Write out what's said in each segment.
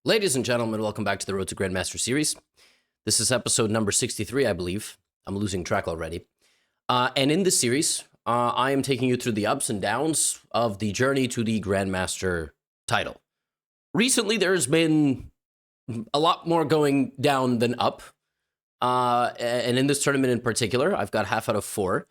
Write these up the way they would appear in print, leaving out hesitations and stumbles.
Ladies and gentlemen, welcome back to the Road to Grandmaster series. This is episode number 63, I believe. I'm losing track already. And in this series, I am taking you through the ups and downs of the journey to the Grandmaster title. Recently, there's been a lot more going down than up. And in this tournament in particular, I've got half out of 4.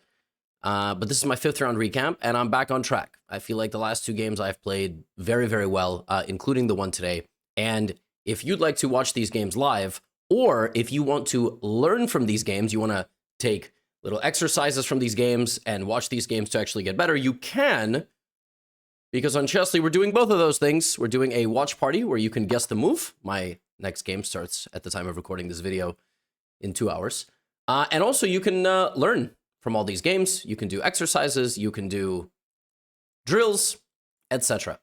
But this is my 5th round recap, and I'm back on track. I feel like the last 2 games I've played very, very well, including the one today. And if you'd like to watch these games live, or if you want to learn from these games, you want to take little exercises from these games and watch these games to actually get better, you can, because on Chessly, we're doing both of those things. We're doing a watch party where you can guess the move. My next game starts at the time of recording this video in 2 hours. And also, you can learn from all these games. You can do exercises, you can do drills, etc.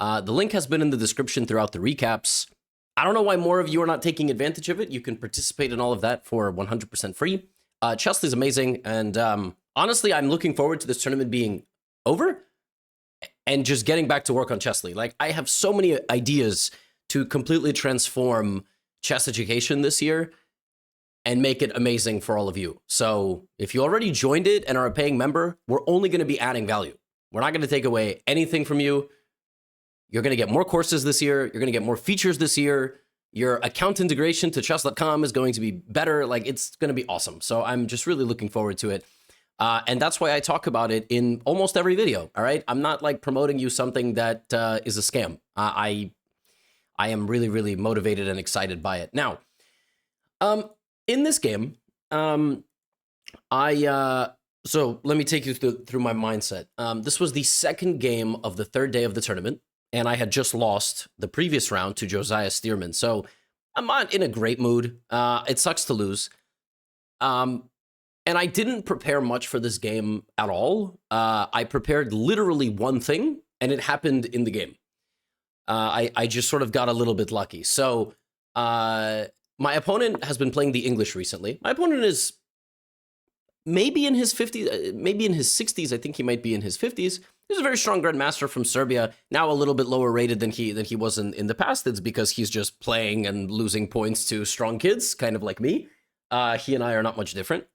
The link has been in the description throughout the recaps. I don't know why more of you are not taking advantage of it. You can participate in all of that for 100% free. Chessly is amazing, and honestly, I'm looking forward to this tournament being over and just getting back to work on Chessly. Like, I have so many ideas to completely transform chess education this year and make it amazing for all of you. So if you already joined it and are a paying member, we're only going to be adding value. We're not going to take away anything from you. You're going to get more courses this year. You're going to get more features this year. Your account integration to chess.com is going to be better. Like, it's going to be awesome. So I'm just really looking forward to it. And that's why I talk about it in almost every video. All right. I'm not like promoting you something that is a scam. I am really, really motivated and excited by it. Now, in this game, so let me take you through my mindset. This was the second game of the 3rd day of the tournament, and I had just lost the previous round to Josiah Stearman. So I'm not in a great mood. It sucks to lose. And I didn't prepare much for this game at all. I prepared literally one thing, and it happened in the game. I just sort of got a little bit lucky. So my opponent has been playing the English recently. My opponent is maybe in his 50s, maybe in his 60s. I think he might be in his 50s. He's a very strong grandmaster from Serbia, now a little bit lower rated than he was in the past. It's because he's just playing and losing points to strong kids, kind of like me. He and I are not much different.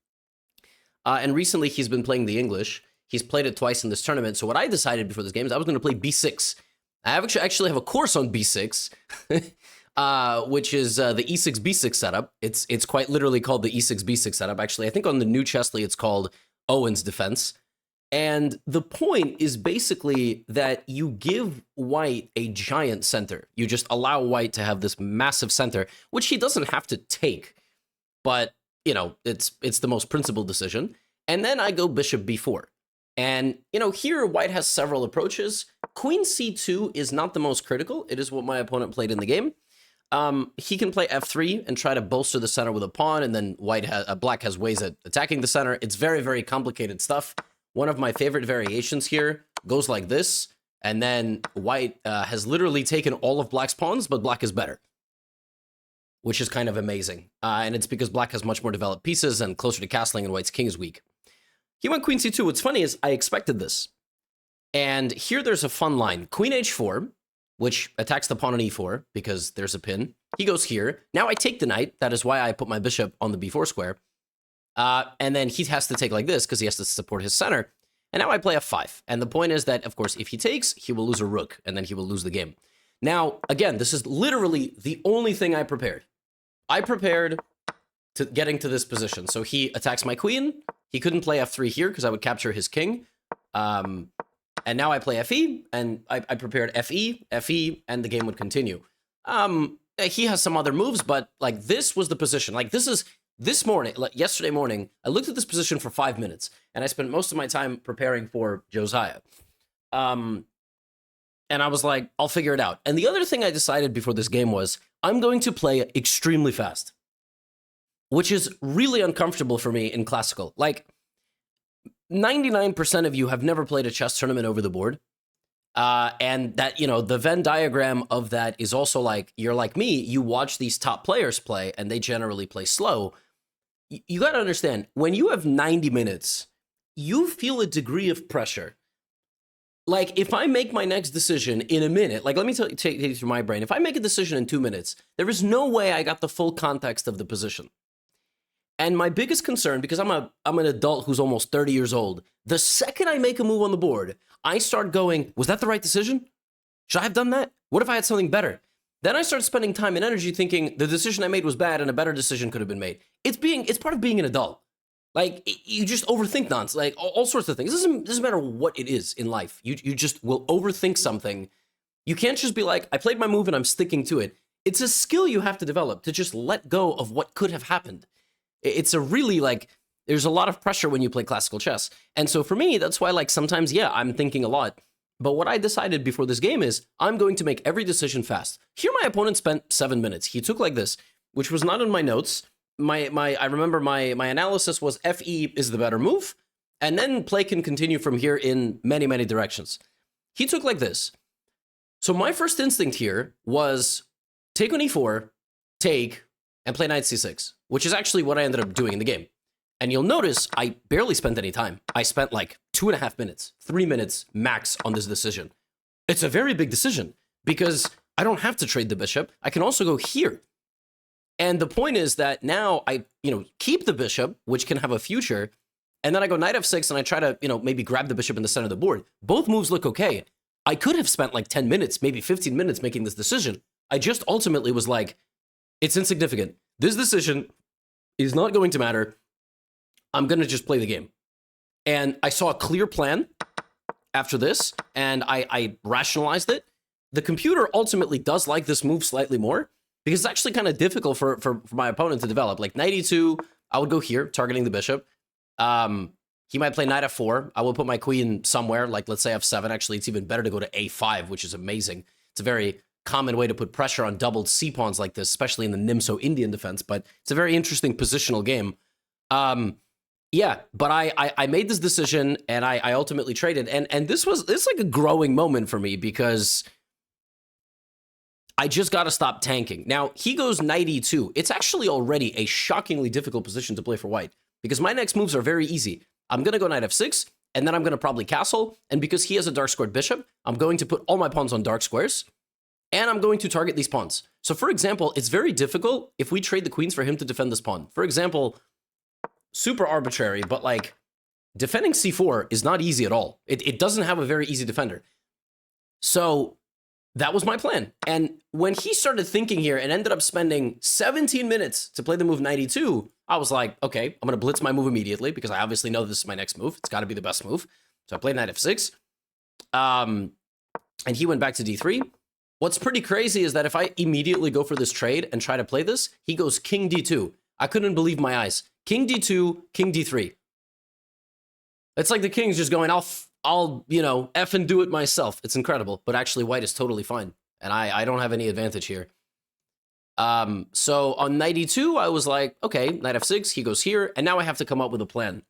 And recently, he's been playing the English. He's played it twice in this tournament. So what I decided before this game is I was going to play b6. I actually have a course on b6, which is the e6 b6 setup. It's quite literally called the e6 b6 setup. Actually, I think on the new Chessly, it's called Owen's defense. And the point is basically that you give white a giant center. You just allow white to have this massive center, which he doesn't have to take. But, you know, it's the most principled decision. And then I go bishop b4. And, you know, here white has several approaches. Queen c2 is not the most critical. It is what my opponent played in the game. He can play f3 and try to bolster the center with a pawn, and then black has ways at attacking the center. It's very, very complicated stuff. One of my favorite variations here goes like this, and then white has literally taken all of black's pawns, but black is better, which is kind of amazing. And it's because black has much more developed pieces and closer to castling, and white's king is weak. He went queen c2. What's funny is I expected this. And here there's a fun line. Queen h4, which attacks the pawn on e4 because there's a pin. He goes here. Now I take the knight. That is why I put my bishop on the b4 square. And then he has to take like this because he has to support his center. And now I play f5. And the point is that, of course, if he takes, he will lose a rook, and then he will lose the game. Now, again, this is literally the only thing I prepared. I prepared to getting to this position. So he attacks my queen. He couldn't play f3 here because I would capture his king. And now I play fe, and I prepared fe, and the game would continue. He has some other moves, but like this was the position. Like this morning, like yesterday morning, I looked at this position for 5 minutes, and I spent most of my time preparing for Josiah. And I was like, I'll figure it out. And the other thing I decided before this game was I'm going to play extremely fast, which is really uncomfortable for me in classical. Like 99% of you have never played a chess tournament over the board. And that, you know, the Venn diagram of that is also like, you're like me, you watch these top players play and they generally play slow. You got to understand, when you have 90 minutes, you feel a degree of pressure Like, if I make my next decision in a minute, like, let me take you through my brain. If I make a decision in 2 minutes, there is no way I got the full context of the position. And my biggest concern, because I'm an adult who's almost 30 years old, the second I make a move on the board, I start going, was that the right decision? Should I have done that? What if I had something better? Then I start spending time and energy thinking the decision I made was bad and a better decision could have been made. It's part of being an adult. Like, you just overthink nonsense, like all sorts of things. It doesn't matter what it is in life. You just will overthink something. You can't just be like, I played my move and I'm sticking to it. It's a skill you have to develop to just let go of what could have happened. It's a really, like, there's a lot of pressure when you play classical chess. And so for me, that's why, like, sometimes, yeah, I'm thinking a lot. But what I decided before this game is I'm going to make every decision fast. Here my opponent spent 7 minutes. He took like this, which was not in my notes. I remember my analysis was FE is the better move, and then play can continue from here in many, many directions. He took like this. So my first instinct here was take on E4, take, and play knight C6, which is actually what I ended up doing in the game. And you'll notice I barely spent any time. I spent like 2.5 minutes, 3 minutes max on this decision. It's a very big decision because I don't have to trade the bishop. I can also go here. And the point is that now I, keep the bishop, which can have a future, and then I go knight f6 and I try to, maybe grab the bishop in the center of the board. Both moves look okay. I could have spent like 10 minutes, maybe 15 minutes making this decision. I just ultimately was like, it's insignificant. This decision is not going to matter. I'm going to just play the game. And I saw a clear plan after this, and I rationalized it. The computer ultimately does like this move slightly more, because it's actually kind of difficult for my opponent to develop. Like knight e2, I would go here, targeting the bishop. He might play knight f4. I will put my queen somewhere, like let's say f7. Actually, it's even better to go to a5, which is amazing. It's a very common way to put pressure on doubled c-pawns like this, especially in the Nimzo-Indian defense, but it's a very interesting positional game. Yeah, but I made this decision, and I ultimately traded. And it's like a growing moment for me, because I just got to stop tanking. Now, he goes knight e2. It's actually already a shockingly difficult position to play for white, because my next moves are very easy. I'm going to go knight f6, and then I'm going to probably castle. And because he has a dark squared bishop, I'm going to put all my pawns on dark squares, and I'm going to target these pawns. So, for example, it's very difficult if we trade the queens for him to defend this pawn. For example, super arbitrary, but like defending c4 is not easy at all. It doesn't have a very easy defender. So that was my plan. And when he started thinking here and ended up spending 17 minutes to play the move knight e2, I was like, okay, I'm going to blitz my move immediately, because I obviously know this is my next move. It's got to be the best move. So I played knight f6. And he went back to d3. What's pretty crazy is that if I immediately go for this trade and try to play this, he goes king d2. I couldn't believe my eyes. King d2, king d3. It's like the king's just going, I'll F and do it myself. It's incredible. But actually, white is totally fine. And I don't have any advantage here. So on knight e2, I was like, okay, knight f6, he goes here. And now I have to come up with a plan.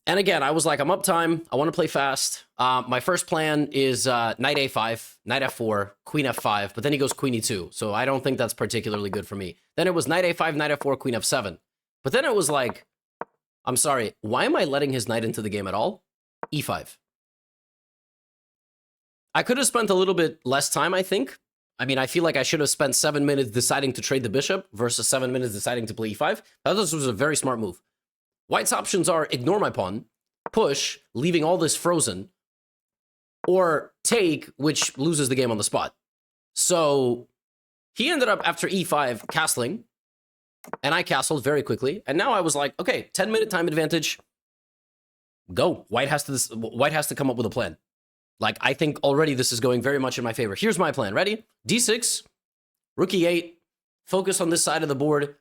And again, I was like, I'm up time. I want to play fast. My first plan is knight a5, knight f4, queen f5. But then he goes queen e2. So I don't think that's particularly good for me. Then it was knight a5, knight f4, queen f7. But then it was like, I'm sorry, why am I letting his knight into the game at all? e5. I could have spent a little bit less time, I think. I mean, I feel like I should have spent 7 minutes deciding to trade the bishop versus 7 minutes deciding to play e5. I thought this was a very smart move. White's options are ignore my pawn, push, leaving all this frozen, or take, which loses the game on the spot. So he ended up, after e5, castling, and I castled very quickly. And now I was like, okay, 10-minute time advantage. Go. White has to come up with a plan. Like, I think already this is going very much in my favor. Here's my plan. Ready? d6, rook e8, focus on this side of the board.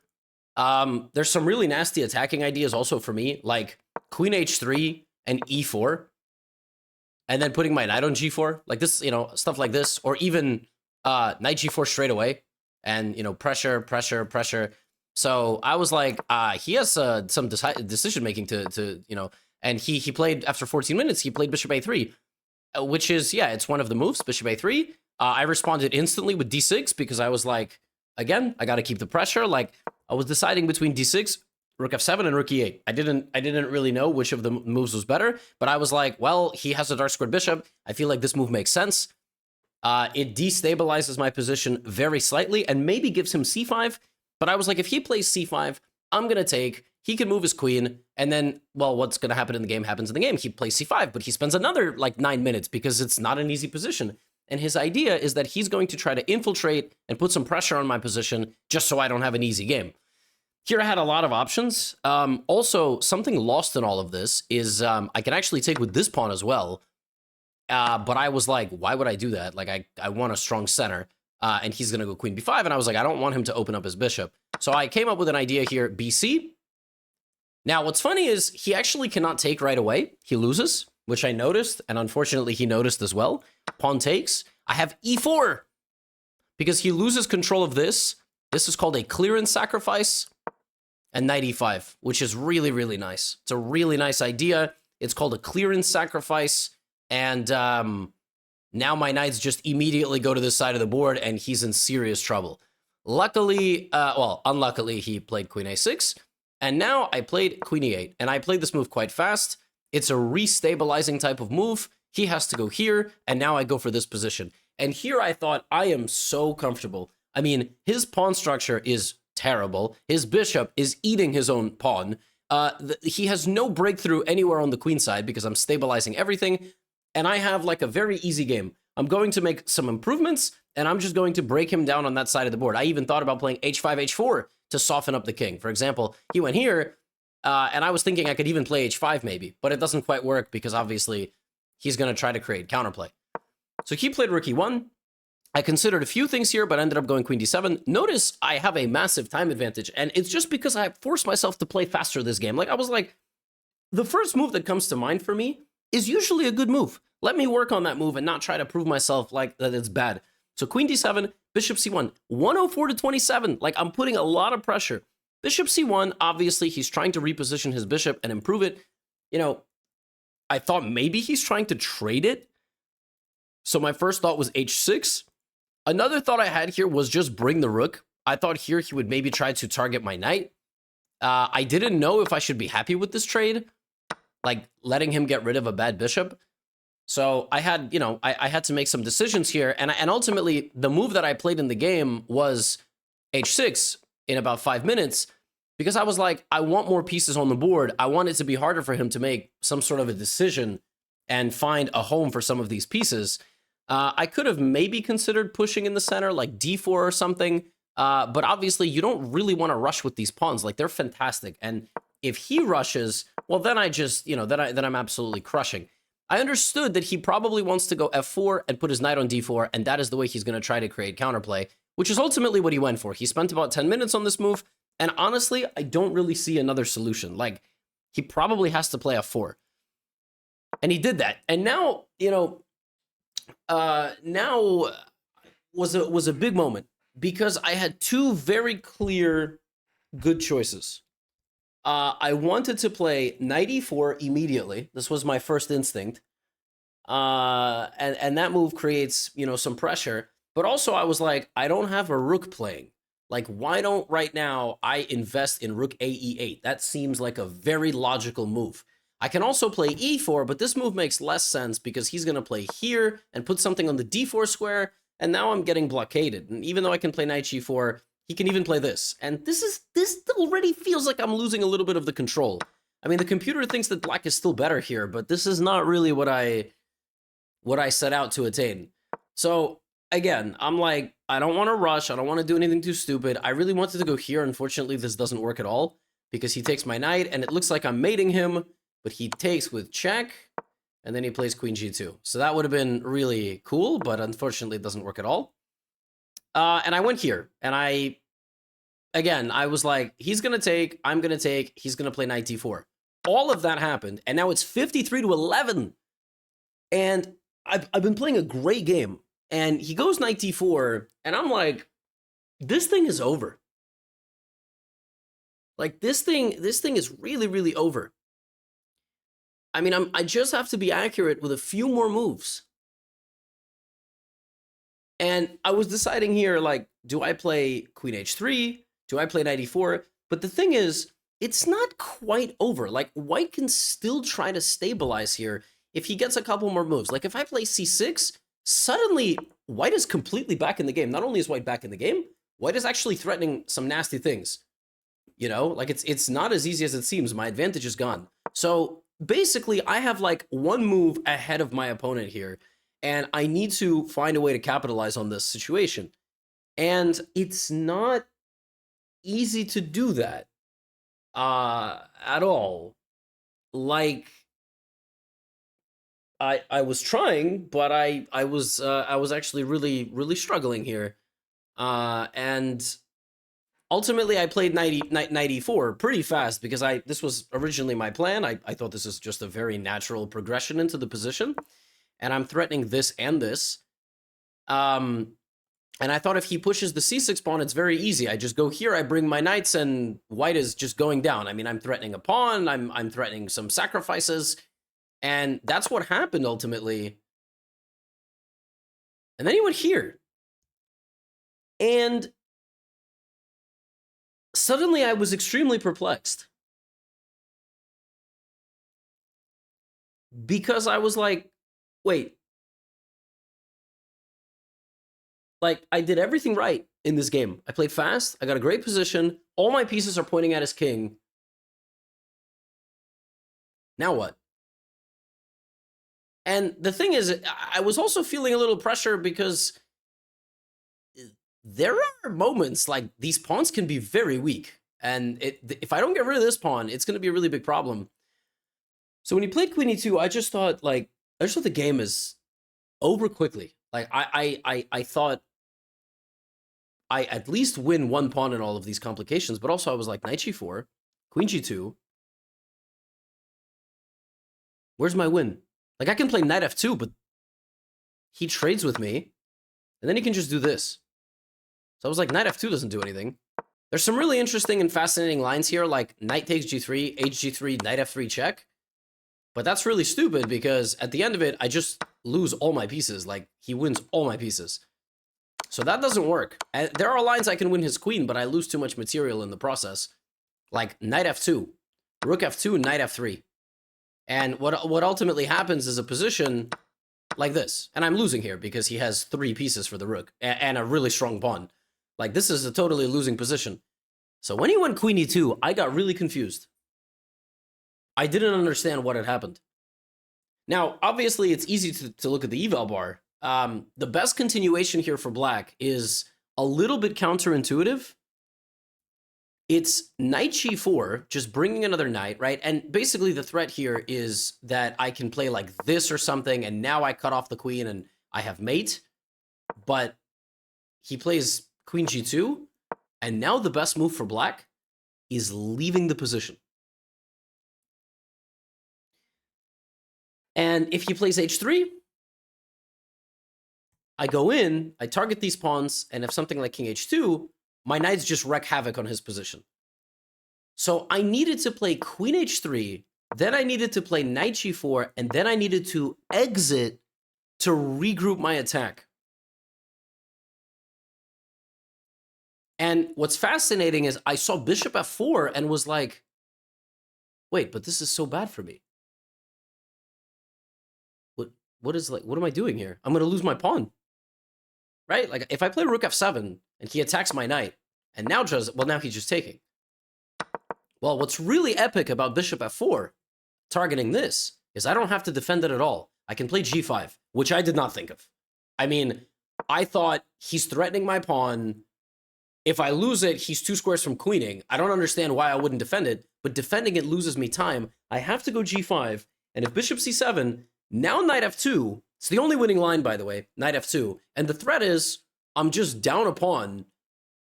There's some really nasty attacking ideas also for me, like queen h3 and e4, and then putting my knight on g4, like this, stuff like this, or even knight g4 straight away, and, pressure, pressure, pressure. So I was like, he has some decision-making to and he played, after 14 minutes, he played bishop a3, which is, yeah, it's one of the moves, bishop a3. I responded instantly with d6, because I was like, again, I got to keep the pressure. Like, I was deciding between d6, rook f7 and rook e8. I didn't really know which of the moves was better, but I was like, well, he has a dark squared bishop. I feel like this move makes sense. It destabilizes my position very slightly and maybe gives him c5. But I was like, if he plays c5, I'm going to take. He can move his queen. And then, well, what's going to happen in the game happens in the game. He plays c5, but he spends another like 9 minutes because it's not an easy position. And his idea is that he's going to try to infiltrate and put some pressure on my position just so I don't have an easy game. Here I had a lot of options. Also, something lost in all of this is I can actually take with this pawn as well. But I was like, why would I do that? Like, I want a strong center, and he's going to go queen b5, and I was like, I don't want him to open up his bishop. So I came up with an idea here, bc. Now, what's funny is he actually cannot take right away. He loses, which I noticed, and unfortunately he noticed as well. Pawn takes. I have e4, because he loses control of this. This is called a clearance sacrifice, and knight e5, which is really, really nice. It's a really nice idea. It's called a clearance sacrifice. And now my knights just immediately go to this side of the board, and he's in serious trouble. Luckily, well, unluckily, he played queen a6. And now I played queen e8. And I played this move quite fast. It's a restabilizing type of move. He has to go here, and now I go for this position. And here I thought, I am so comfortable. I mean, his pawn structure is terrible. His bishop is eating his own pawn. He has no breakthrough anywhere on the queen side because I'm stabilizing everything. And I have like a very easy game. I'm going to make some improvements, and I'm just going to break him down on that side of the board. I even thought about playing h5, h4 to soften up the king. For example, he went here, and I was thinking I could even play h5 maybe, but it doesn't quite work because obviously he's going to try to create counterplay. So he played rook e1. I considered a few things here, but ended up going queen d7. Notice I have a massive time advantage, and it's just because I forced myself to play faster this game. Like, I was like, the first move that comes to mind for me is usually a good move. Let me work on that move and not try to prove myself like that it's bad. So queen d7, bishop c1, 104 to 27. Like, I'm putting a lot of pressure. Bishop c1, obviously, he's trying to reposition his bishop and improve it. You know, I thought maybe he's trying to trade it. So my first thought was h6. Another thought I had here was just bring the rook. I thought here he would maybe try to target my knight. I didn't know if I should be happy with this trade, like letting him get rid of a bad bishop. So I had, you know, I had to make some decisions here. And ultimately, the move that I played in the game was h6 in about 5 minutes, because I was like, I want more pieces on the board. I want it to be harder for him to make some sort of a decision and find a home for some of these pieces. I could have maybe considered pushing in the center, like d4 or something. But obviously, you don't really want to rush with these pawns. Like, they're fantastic. And if he rushes, well, then I just, you know, then I'm absolutely crushing. I understood that he probably wants to go f4 and put his knight on d4, and that is the way he's going to try to create counterplay, which is ultimately what he went for. He spent about 10 minutes on this move, and honestly, I don't really see another solution. Like, he probably has to play f4. And he did that. And now, you know, now was a big moment, because I had two very clear good choices. I wanted to play knight e4 immediately. This was my first instinct. And that move creates, you know, some pressure. But also I was like, I don't have a rook playing. Like, why don't right now I invest in rook a e8? That seems like a very logical move. I can also play e4, but this move makes less sense because he's going to play here and put something on the d4 square. And now I'm getting blockaded. And even though I can play knight g4, he can even play this. And this already feels like I'm losing a little bit of the control. I mean, the computer thinks that black is still better here, but this is not really what I set out to attain. So again, I'm like, I don't want to rush. I don't want to do anything too stupid. I really wanted to go here. Unfortunately, this doesn't work at all because he takes my knight, and it looks like I'm mating him, but he takes with check, and then he plays queen g2. So that would have been really cool, but unfortunately, it doesn't work at all. And I went here, and I was like, he's going to take, I'm going to take, he's going to play knight d4. All of that happened, and now it's 53 to 11. And I've been playing a great game, and he goes knight d4, and I'm like, this thing is over. Like, this thing is really, really over. I mean, I just have to be accurate with a few more moves. And I was deciding here, like, do I play queen h3? Do I play knight e4? But the thing is, it's not quite over. Like, white can still try to stabilize here if he gets a couple more moves. Like, if I play c6, suddenly white is completely back in the game. Not only is white back in the game, white is actually threatening some nasty things. You know, like it's not as easy as it seems. My advantage is gone. So basically, I have like one move ahead of my opponent here, and I need to find a way to capitalize on this situation. And it's not easy to do that at all. Like, I was trying, but I was actually really struggling here. And ultimately, I played 94 pretty fast because this was originally my plan. I thought this is just a very natural progression into the position, and I'm threatening this and this. And I thought if he pushes the c6 pawn, it's very easy. I just go here, I bring my knights, and white is just going down. I mean, I'm threatening a pawn, I'm threatening some sacrifices, and that's what happened ultimately. And then he went here. And suddenly I was extremely perplexed. Because I was like, wait. Like, I did everything right in this game. I played fast, I got a great position, all my pieces are pointing at his king. Now what? And the thing is, I was also feeling a little pressure because there are moments like these pawns can be very weak. And if I don't get rid of this pawn, it's going to be a really big problem. So when he played queen e2, I just thought the game is over quickly. Like I thought I at least win one pawn in all of these complications, but also I was like knight g4, queen g2. Where's my win? Like, I can play knight f2, but he trades with me, and then he can just do this. So I was like, knight f2 doesn't do anything. There's some really interesting and fascinating lines here, like knight takes g3, hg3, knight f3 check. But that's really stupid because at the end of it, I just lose all my pieces. Like, he wins all my pieces. So that doesn't work. And there are lines I can win his queen, but I lose too much material in the process. Like knight f2, rook f2, knight f3. And what ultimately happens is a position like this. And I'm losing here because he has 3 pieces for the rook and a really strong pawn. Like, this is a totally losing position. So when he went queen e2, I got really confused. I didn't understand what had happened. Now, obviously, it's easy to look at the eval bar. The best continuation here for black is a little bit counterintuitive. It's knight g4, just bringing another knight, right? And basically the threat here is that I can play like this or something, and now I cut off the queen and I have mate. But he plays queen g2, and now the best move for black is leaving the position. And if he plays h3, I go in, I target these pawns, and if something like king h2, my knights just wreak havoc on his position. So I needed to play queen h3, then I needed to play knight g4, and then I needed to exit to regroup my attack. And what's fascinating is I saw bishop f4 and was like, wait, but this is so bad for me. What am I doing here? I'm going to lose my pawn. Right? Like, if I play rook f7 and he attacks my knight, and now he's just taking. Well, what's really epic about bishop f4 targeting this is I don't have to defend it at all. I can play g5, which I did not think of. I mean, I thought he's threatening my pawn. If I lose it, he's 2 squares from queening. I don't understand why I wouldn't defend it, but defending it loses me time. I have to go g5, and if bishop c7, now knight f2, it's the only winning line, by the way, knight f2, and the threat is I'm just down a pawn,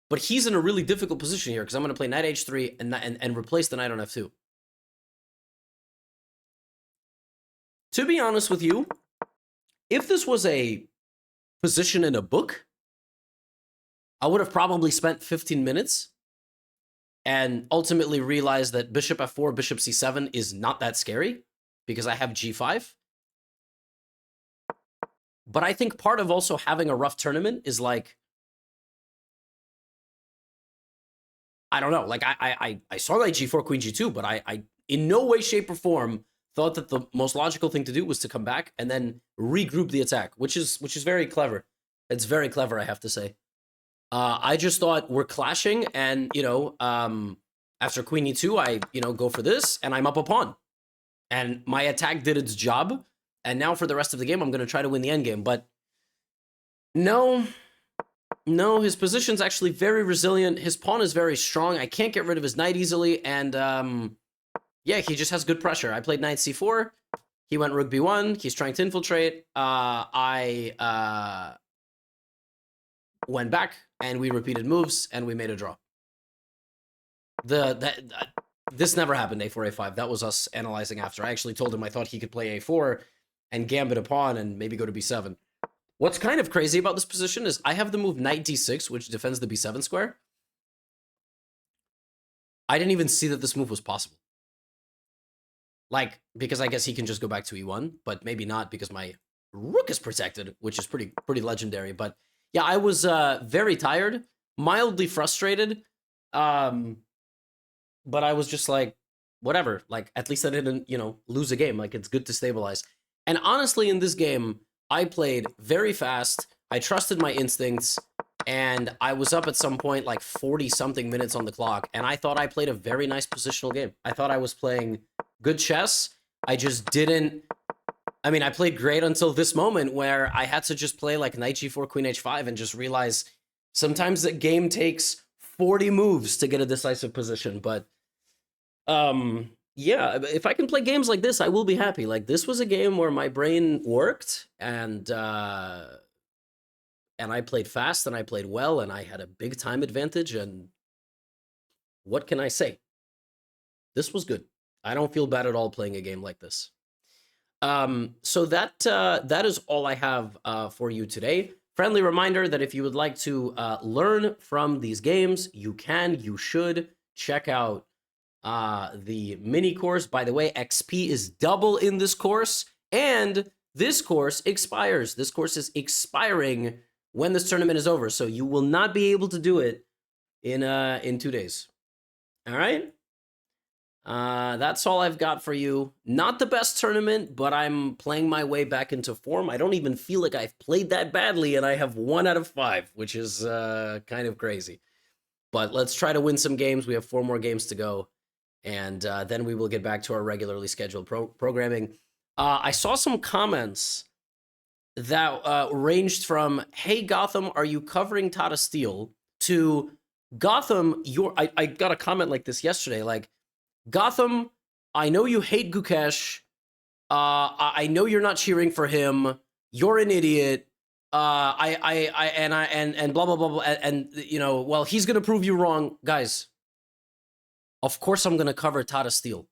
but he's in a really difficult position here because I'm going to play knight h3 and replace the knight on f2. To be honest with you, if this was a position in a book, I would have probably spent 15 minutes and ultimately realized that bishop f4, bishop c7 is not that scary because I have g5. But I think part of also having a rough tournament is like, I don't know. Like I saw knight g4, queen g2, but I in no way, shape, or form thought that the most logical thing to do was to come back and then regroup the attack, which is very clever. It's very clever, I have to say. I just thought we're clashing, and after queen e2, I go for this, and I'm up a pawn, and my attack did its job. And now for the rest of the game, I'm going to try to win the endgame. But no, his position's actually very resilient. His pawn is very strong. I can't get rid of his knight easily. And yeah, he just has good pressure. I played knight c4. He went rook b1. He's trying to infiltrate. I went back, and we repeated moves, and we made a draw. This never happened, a4, a5. That was us analyzing after. I actually told him I thought he could play a4 and gambit a pawn and maybe go to b7. What's kind of crazy about this position is I have the move knight d6, which defends the b7 square. I didn't even see that this move was possible. Like, because I guess he can just go back to e1, but maybe not because my rook is protected, which is pretty legendary. But yeah, I was very tired, mildly frustrated, but I was just like, whatever. Like, at least I didn't, lose a game. Like, it's good to stabilize. And honestly, in this game, I played very fast. I trusted my instincts, and I was up at some point like 40-something minutes on the clock, and I thought I played a very nice positional game. I thought I was playing good chess. I just didn't... I mean, I played great until this moment where I had to just play like knight g4, queen h5, and just realize sometimes the game takes 40 moves to get a decisive position. But yeah, if I can play games like this, I will be happy. Like, this was a game where my brain worked, and I played fast, and I played well, and I had a big time advantage, and what can I say? This was good. I don't feel bad at all playing a game like this. So that is all I have for you today. Friendly reminder that if you would like to learn from these games, you should check out the mini course. By the way, XP is double in this course, and this course expires. This course is expiring when this tournament is over, so you will not be able to do it in 2 days. All right? That's all I've got for you. Not the best tournament, but I'm playing my way back into form. I don't even feel like I've played that badly, and I have 1 out of 5, which is kind of crazy. But let's try to win some games. We have 4 more games to go, and then we will get back to our regularly scheduled programming. I saw some comments that ranged from, hey, Gotham, are you covering Tata Steel? To, Gotham, I got a comment like this yesterday, like, Gotham, I know you hate Gukesh. I know you're not cheering for him. You're an idiot. And blah blah blah blah. And well, he's gonna prove you wrong, guys. Of course, I'm gonna cover Tata Steel.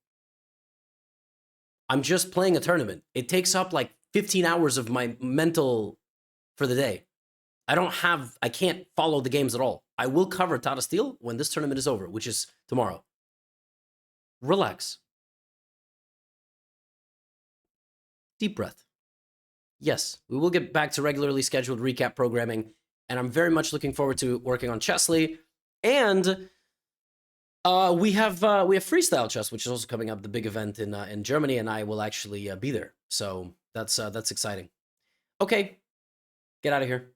I'm just playing a tournament. It takes up like 15 hours of my mental for the day. I can't follow the games at all. I will cover Tata Steel when this tournament is over, which is tomorrow. Relax. Deep breath. Yes, we will get back to regularly scheduled recap programming, and I'm very much looking forward to working on Chessly. And we have freestyle chess, which is also coming up, the big event in Germany, and I will actually be there. So that's exciting. Okay, get out of here.